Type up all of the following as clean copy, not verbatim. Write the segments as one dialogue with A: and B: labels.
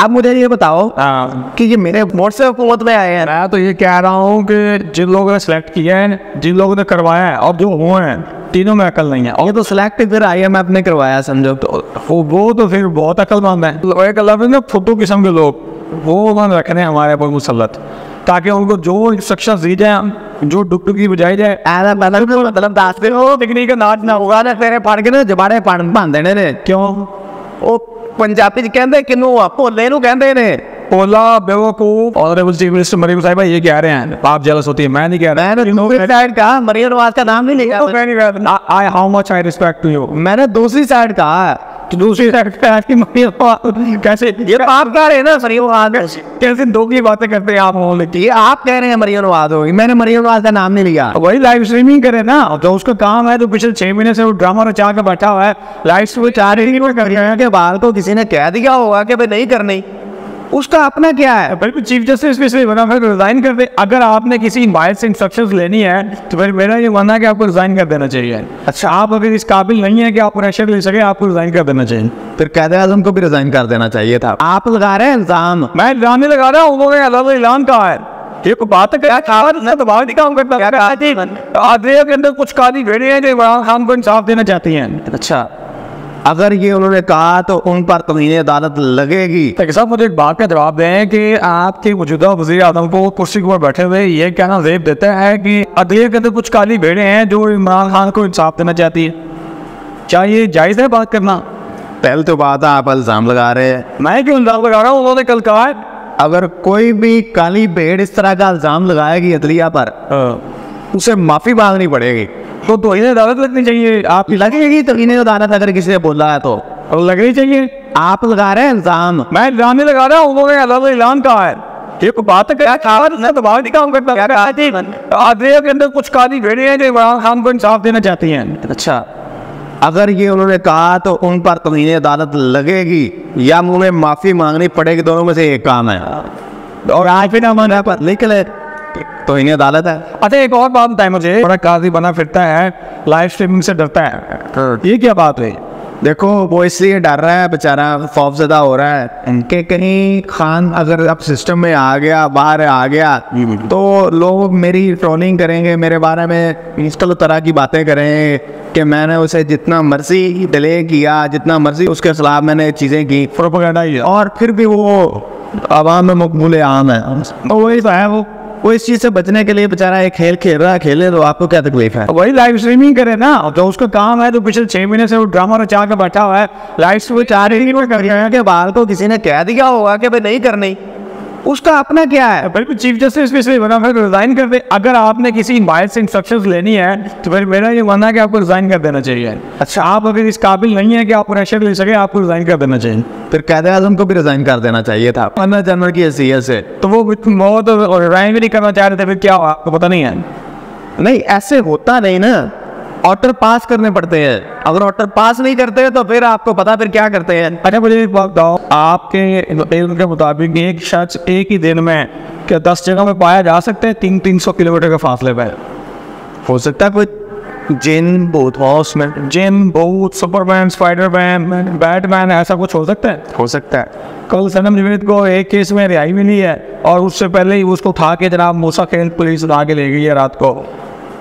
A: आप मुझे ये बताओ कि ये मेरे वोट से हुकूमत में आए हैं।
B: मैं तो ये कह रहा हूँ कि जिन लोगों ने सेलेक्ट किया है, जिन लोगों ने करवाया है और जो हुए हैं, तीनों में अकल नहीं है।
A: ये तो सिलेक्ट फिर आई है, मैं अपने करवाया समझो।
B: तो वो तो फिर बहुत अक्लमंद है। एक लफ्ज़ ना फुद्दू किस्म के लोग वो मन रखने हैं हमारे ऊपर मुसल्लत, ताकि उनको जो इंस्ट्रक्शन दी जाए, जो डुगडुगी बजाई जाए,
A: मतलब दास पे हो
B: टेक्निक का नाच ना
A: होगा ना तेरे फाड़ के ना जबाड़े बांध देने ने।
B: क्यों?
A: वो पंजाबी कहते किनू भोले नू कहते ने
B: पोला बेवकूफ। ऑनरेबल चीफ मिनिस्टर मरीम साहिबा ये कह रहे हैं, आप जेलस होती है, मैं नहीं कह रहा।
A: मैंने दूसरी साइड कहा, मरियम नवाज का नाम नहीं लिया।
B: I how much I respect to you.
A: मैंने दूसरी साइड कहा,
B: दूसरी साइड पे आपकी मरियम कैसे?
A: ये तो आप कह रहे हैं ना मरियम नवाज,
B: कैसे दो की बातें करते हैं आप?
A: ये आप कह रहे हैं मरियम नवाज होगी, मैंने मरियम नवाज का नाम नहीं लिया।
B: वही लाइव स्ट्रीमिंग करे ना, तो उसका काम है। तो पिछले 6 महीने से वो ड्रामा रचा के बैठा हुआ है, लाइव स्ट्रीमिंग चाह रही है
A: के बाल को किसी ने कह दिया होगा कि भाई नहीं करनी, उसका अपना क्या है।
B: बिल्कुल चीफ जस्टिस इसलिए बना, फिर रिजाइन कर दे। अगर आपने किसी बाहर से इंस्ट्रक्शंस लेनी है तो फिर मेरा ये मानना है कि आपको रिजाइन कर देना चाहिए। अच्छा, आप अगर इस काबिल नहीं है कि आप प्रेशर ले सके, आपको रिजाइन कर देना चाहिए।
A: फिर कायदे आज़म को भी रिजाइन कर देना चाहिए था। आप लगा रहे हैं इल्जाम।
B: मैं इल्जाम नहीं लगा रहा हूँ, उन्होंने अलग ऐलान कहा है। ये कोई बात है क्या? दबाव नहीं काम करता। आदमी के अंदर कुछ काली भेड़े हैं जो इमरान खान को इंसाफ देना चाहती हैं।
A: अच्छा, अगर ये उन्होंने कहा तो उन पर तमीन अदालत लगेगी।
B: साहब मुझे एक बात का जवाब दें कि आपके मौजूदा वज़ीर आज़म को कुर्सी के ऊपर बैठे हुए ये कहना ज़ेब देता है कि अदलिया के अंदर कुछ काली भेड़ें हैं जो इमरान खान को इंसाफ देना चाहती है। क्या ये जायज़ है बात करना?
A: पहले तो बात है, आप इल्ज़ाम लगा रहे हैं।
B: मैं क्यों इल्ज़ाम लगा रहा हूँ? उन्होंने कल कहा है
A: अगर कोई भी काली भेड़ इस तरह का इल्ज़ाम लगाएगी अदलिया पर, उसे माफ़ी मांगनी पड़ेगी।
B: तो तौहीन अदालत लगनी चाहिए। आप
A: लगेगी तौहीन अदालत अगर किसी ने बोला है तो
B: लगनी चाहिए।
A: आप लगा रहे हैं इल्ज़ाम।
B: मैं इल्ज़ाम नहीं लगा रहा हूँ, उन्होंने अलग ऐलान कहा है। ये कोई बात है क्या? दबाव नहीं काम करता। आदलिया के अंदर कुछ काली भेड़े हैं जो इमरान खान को इंसाफ देना चाहती हैं।
A: अच्छा, अगर ये उन्होंने कहा तो उन पर तौहीन अदालत लगेगी या उन्हें माफ़ी मांगनी पड़ेगी, दोनों में से एक काम है। और आज भी ना माना पर निकले तो इन्हें अदालत है।
B: अच्छा, एक और बात बताए मुझे, बड़ा काजी बना फिरता है, लाइव स्ट्रीमिंग से डरता है, ये क्या बात है?
A: देखो, वो इसलिए डर रहा है बेचारा, खौफजदा हो रहा है कि कहीं खान अगर अब सिस्टम में आ गया, बाहर आ गया, तो लोग मेरी ट्रोलिंग करेंगे, मेरे बारे में इस तरह की बातें करेंगे कि मैंने उसे जितना मर्जी डिले किया, जितना मर्जी उसके खिलाफ मैंने चीज़ें की,
B: प्रोपेगेंडा ही है।
A: और फिर भी वो आवाम में मकबूल आम है। तो वही तो है, वो इस चीज़ से बचने के लिए बेचारा एक खेल खेल रहा है। खेले तो आपको क्या तकलीफ है?
B: वही लाइव स्ट्रीमिंग करे ना, तो उसका काम है। तो पिछले 6 महीने से वो ड्रामा रचा के बैठा हुआ है, लाइव स्ट्रीमिंग चाह रही है
A: के बाल को किसी ने कह दिया होगा कि भाई नहीं करनी, उसका अपना क्या है।
B: बिल्कुल चीफ जस्टिस इसलिए बना, फिर रिजाइन कर दे। अगर आपने किसी बाहर से इंस्ट्रक्शंस लेनी है तो फिर मेरा ये मानना है कि आपको रिजाइन कर देना चाहिए। अच्छा, आप अगर इस काबिल नहीं है कि आप प्रेशर ले सके, आपको रिजाइन कर देना चाहिए।
A: फिर कायदे आज़म को भी रिजाइन कर देना चाहिए था गवर्नर जनरल की हैसियत से।
B: तो वो रिजाइन भी नहीं करना चाह रहे थे, फिर क्या हुआ आपको पता नहीं है?
A: नहीं, ऐसे होता नहीं ना, ऑर्डर पास करने पड़ते हैं। अगर ऑर्डर पास नहीं करते तो फिर आपको पता फिर क्या करते हैं।
B: अच्छा, मुझे एक बात बताओ, आपके मुताबिक एक शख्स एक ही दिन में क्या 10 जगह में पाया जा सकता है 300 किलोमीटर के फासले पर?
A: हो सकता है कोई जिन भूत हो उसमें,
B: जिन भूत, सुपरमैन, स्पाइडरमैन, बैटमैन, ऐसा कुछ हो सकता है?
A: हो सकता है।
B: कल सनम जवेद को एक केस में रिहाई मिली है और उससे पहले ही उसको उठा के जनाब मूसा खेल पुलिस उठा के ले गई है रात को।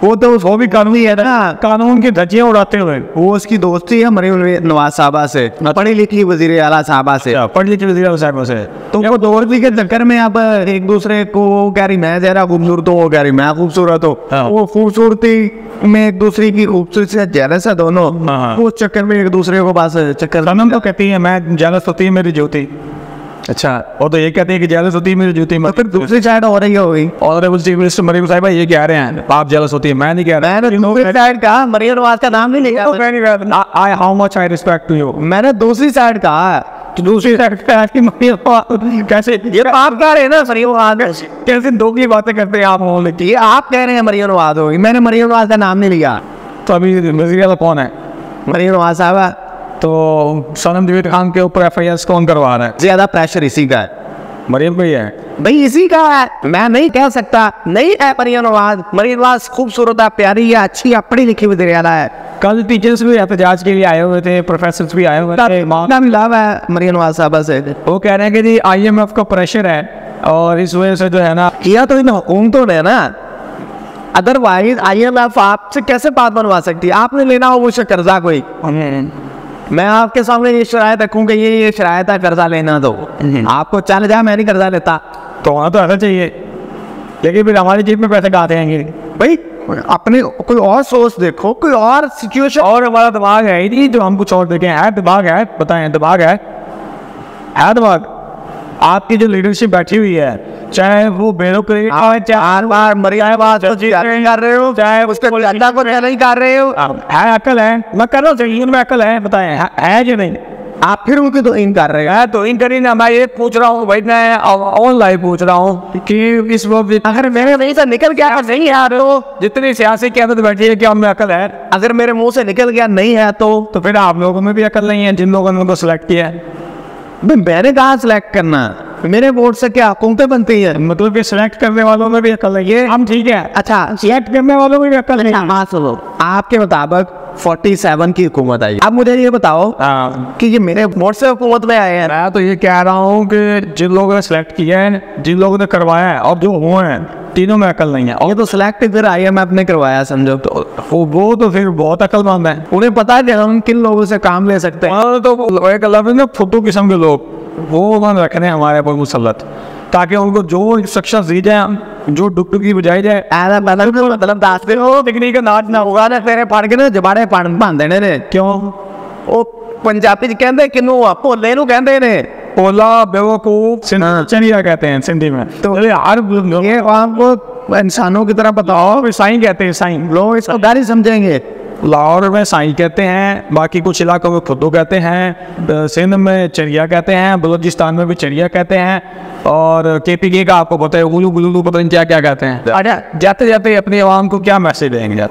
B: वो भी कानूनी है ना, कानून की धज्जियां उड़ाते हुए।
A: वो उसकी दोस्ती है मरीम नवाज साहबा से, पढ़ी लिखी वजीर आला साहबा से,
B: पढ़ी लिखी वजीर आला साहबा से।
A: तो वो दोस्ती के चक्कर में अब एक दूसरे को कह रही मैं ज़रा खूबसूरत हूँ, वो कह रही मैं खूबसूरत हूँ। वो खूबसूरती में एक दूसरे की खूबसूरती से जेलस है दोनों। वो चक्कर में एक दूसरे को पास चक्कर।
B: सनम तो कहती है मैं जेलस होती है मेरी ज्योति। अच्छा, और तो ये कहते हैं कि जेलस होती है मेरी ज्योति।
A: तो फिर दूसरी साइड हो रही होगी।
B: ऑनरेबल चीफ मिनिस्टर मरीम साहिबा ये कह रहे हैं आप जेलस होती है, मैं नहीं कह रहा।
A: मैंने दूसरी साइड कहा, मरीम नवाज का नाम नहीं लिया।
B: I how much I respect to you.
A: मैंने दूसरी साइड कहा,
B: दूसरी साइड कैसे?
A: ये आप कह रहे हैं ना मरीम नवाज,
B: कैसे दो की बातें करते हैं आप?
A: ये आप कह रहे हैं मरीम नवाज होगी, मैंने मरीम नवाज का नाम नहीं लिया।
B: तो अभी वज़ीर आला कौन है?
A: मरीम नवाज साहबा।
B: तो सनम जवेद खान के ऊपर FIR कौन करवा रहा है?
A: ज्यादा प्रेशर इसी का है,
B: मरियम भाई है
A: भाई, इसी का है। मैं नहीं कह सकता नहीं है। मरीम नवाज खूबसूरत है, प्यारी है, अच्छी है, पढ़ी लिखी वज़ीर आला है।
B: कल टीचर्स भी एहतजाज के लिए आए हुए थे, प्रोफेसर्स भी आए हुए थे।
A: मिला हुआ है मरियम नवाज साहबा से,
B: वो कह रहे हैं कि जी IMF का प्रेशर है और इस वजह से जो है ना,
A: किया तो इन हुकूमतों ने ना, अदरवाइज IMF आपसे कैसे बात बनवा सकती है? आपने लेना हो मुझसे कर्जा कोई, मैं आपके सामने ये शरायत रखूँ कि ये शरायत है कर्जा लेना, दो आपको चल जाए, मैं नहीं कर्जा लेता।
B: तो वहाँ तो ऐसा चाहिए, लेकिन फिर हमारी जेब में पैसे कहाँ से आएंगे
A: भाई? अपने कोई और सोच देखो, कोई और सिचुएशन।
B: और हमारा दिमाग है ही नहीं जो हम कुछ और देखें। है दिमाग है, बताएं, दिमाग है दिमाग। आपकी जो लीडरशिप बैठी हुई है, चाहे वो बेरोकरी,
A: चार बार मरिया बात कर रहे हो, चाहे उसके अल्लाह को नहीं कर रहे हो,
B: है अकल है, मैं कर रहा हूँ, में अकल है, बताएं है जो नहीं।
A: आप फिर उनकी तो इन कर रहे हैं।
B: तो इन करी ना, मैं ये पूछ रहा हूँ भाई, मैं ऑनलाइन पूछ रहा हूँ कि इस वक्त
A: अगर मेरे मुंह से निकल गया नहीं है तो,
B: जितनी सियासी क़यादत बैठी है, क्या हमें अकल है?
A: अगर मेरे मुंह से निकल गया नहीं है तो
B: फिर आप लोगों में भी अकल नहीं है, जिन लोगों ने उनको सिलेक्ट किया है।
A: मैंने कहाँ सिलेक्ट करना? मेरे वोट से क्या हुकूमतें बनती है?
B: मतलब कि सिलेक्ट करने वालों में भी अकल नहीं है, हम ठीक है।
A: अच्छा,
B: सिलेक्ट करने वालों में भी अकल नहीं है।
A: हाँ सुनो, आपके मुताबिक 47 की हुकूमत आई, अब मुझे ये बताओ कि ये मेरे वोट से हुकूमत में आए हैं।
B: मैं तो ये कह रहा हूँ कि जिन लोगों ने सिलेक्ट किया है, जिन लोगों ने करवाया है, और जो हुए हैं, तीनों में अकल नहीं है।
A: और ये तो सिलेक्ट फिर IMF ने करवाया, समझो।
B: तो वो तो फिर बहुत अकलमंद है,
A: उन्हें पता है कि हम किन लोगों से काम ले सकते हैं।
B: तो एक अलग ना फुटू किस्म के लोग वो उन्होंने रखने हमारे ऊपर मुसल्लत, ताकि उनको जो इंस्ट्रक्शन दी जाए, जो डुगडुगी बजाई जाए,
A: मतलब दास
B: तकनीक का नाच ना होगा
A: ना, तेरे फाड़ के ना जबाड़े पान देने ने।
B: क्यों?
A: वो पंजाबी च कहते किनू भोले नू कहते ने,
B: ओला बेवकूफ चनिया कहते हैं सिंधी में। तो यार
A: ये आपको इंसानों की तरह बताओ,
B: साईं कहते हैं, साईं
A: लोग इसको गाली समझेंगे।
B: लाहौर में साईं कहते हैं, बाकी कुछ इलाकों में खुद्दू कहते हैं, सिंध में चरिया कहते हैं, बलूचिस्तान में भी चरिया कहते हैं, और KPK का आपको पता है उलू गुलू, पता नहीं क्या क्या कहते हैं। अच्छा, जाते जाते अपनी आवाम को क्या मैसेज देंगे?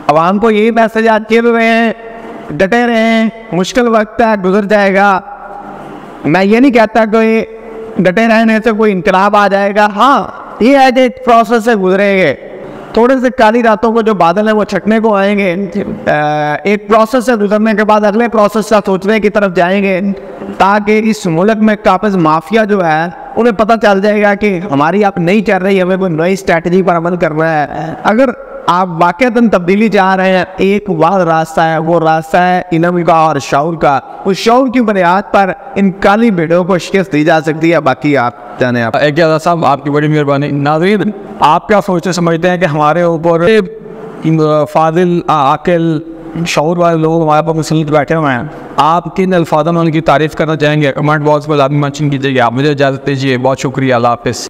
A: आवाम को यही मैसेज आज के रहे, डटे रहें, मुश्किल वक्त है, गुजर जाएगा। मैं ये नहीं कहता कोई डटे रहने से कोई इनकलाब आ जाएगा, हाँ ये है कि प्रोसेस से गुजरेंगे, थोड़े से काली रातों को जो बादल है वो छटने को आएंगे, एक प्रोसेस से गुजरने के बाद अगले प्रोसेस का सोचने की तरफ जाएंगे, ताकि इस मुल्क में काबिज माफिया जो है उन्हें पता चल जाएगा कि हमारी आप नहीं चल रही, हमें कोई नई स्ट्रैटेजी पर अमल करना है। अगर आप वाकईतन तब्दीली चाह रहे हैं, एक वाद रास्ता है, वो रास्ता है इल्म का और शऊर का। उस शऊर की बुनियाद पर इन काली भेड़ों को शिकस्त दी जा सकती है। बाकी आप जाने। आप
B: साहब, आपकी बड़ी मेहरबानी। नाज़रीन, आप क्या सोचते समझते हैं कि हमारे ऊपर फाजिल, आकिल, शऊर वाले लोग हमारे पास मुसलत बैठे हुए हैं, आप किन अल्फाज़ों में उनकी तारीफ़ करना चाहेंगे? कमेंट बॉक्स में लाजमी मेंशन कीजिएगा। आप मुझे इजाज़त दीजिए, बहुत शुक्रिया, अल्लाह हाफ़िज़।